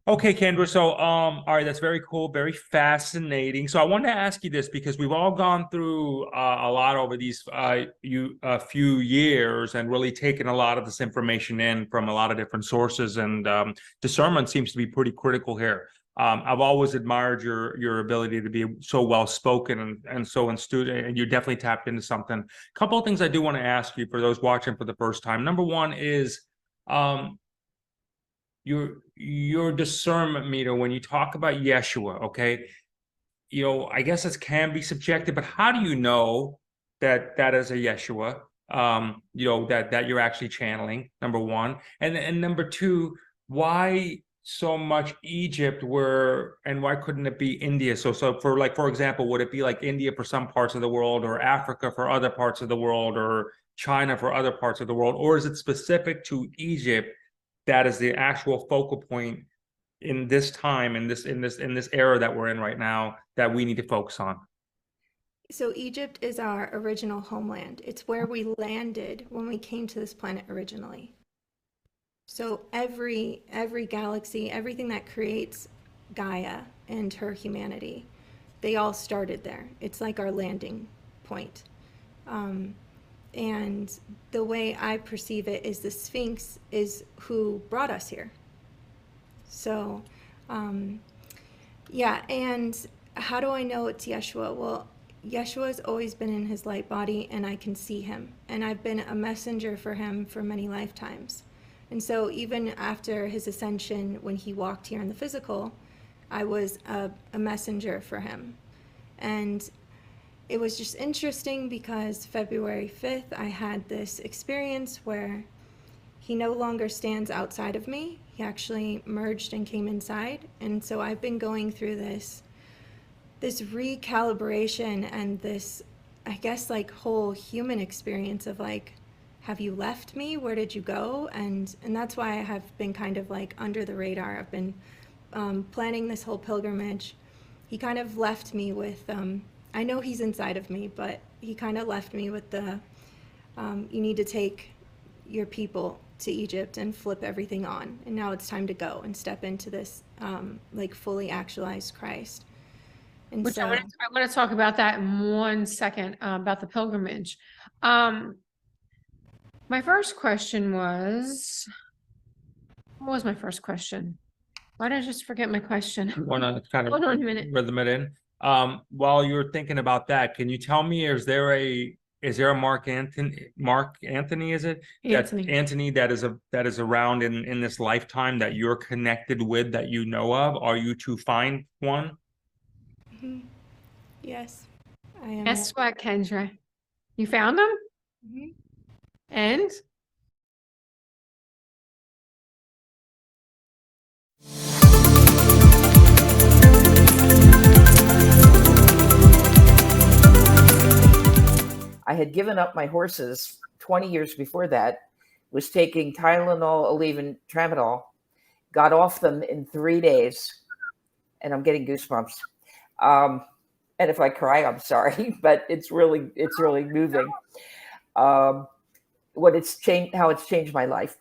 Okay, Kendra. So, all right, that's very cool, very fascinating. So, I wanted to ask you this because we've all gone through a lot over these few years and really taken a lot of this information in from a lot of different sources, and discernment seems to be pretty critical here. I've always admired your ability to be so well spoken and so astute, and you definitely tapped into something. A couple of things I do want to ask you for those watching for the first time. Number one is. Um, your discernment meter when you talk about Yeshua, okay? I guess it can be subjective, but how do you know that that is a Yeshua? That you're actually channeling, number one. And number two, why so much Egypt and why couldn't it be India? So for example, would it be like India for some parts of the world, or Africa for other parts of the world, or China for other parts of the world, or is it specific to Egypt that is the actual focal point in this time, in this era that we're in right now, that we need to focus on? So Egypt is our original homeland. It's where we landed when we came to this planet originally. So every galaxy, everything that creates Gaia and her humanity, they all started there. It's like our landing point. Um, and the way I perceive it is the Sphinx is who brought us here. So, um, yeah, and how do I know it's Yeshua? Well, Yeshua has always been in his light body, and I can see him. And I've been a messenger for him for many lifetimes. And so, even after his ascension, when he walked here in the physical, I was a messenger for him. And it was just interesting because February 5th, I had this experience where he no longer stands outside of me. He actually merged and came inside. And so I've been going through this recalibration and this, I guess, like whole human experience of like, have you left me? Where did you go? And that's why I have been kind of like under the radar. I've been planning this whole pilgrimage. He kind of left me with, I know he's inside of me, but he kind of left me with you need to take your people to Egypt and flip everything on. And now it's time to go and step into this like fully actualized Christ. And Which so, I want to talk about that in 1 second, about the pilgrimage. My first question was, what was my first question? Why did I just forget my question? Want to kind of Hold on a minute. rhythm it in. While you're thinking about that, can you tell me, is there a Mark Anthony, is it? Anthony that is around in this lifetime that you're connected with, that you know of? Are you to find one? mhm, yes, I am. Guess what, Kendra? You found them? Mhm. And I had given up my horses 20 years before that, was taking Tylenol, Aleve, Tramadol, got off them in 3 days, and I'm getting goosebumps. And if I cry, I'm sorry, but it's really moving. How it's changed my life.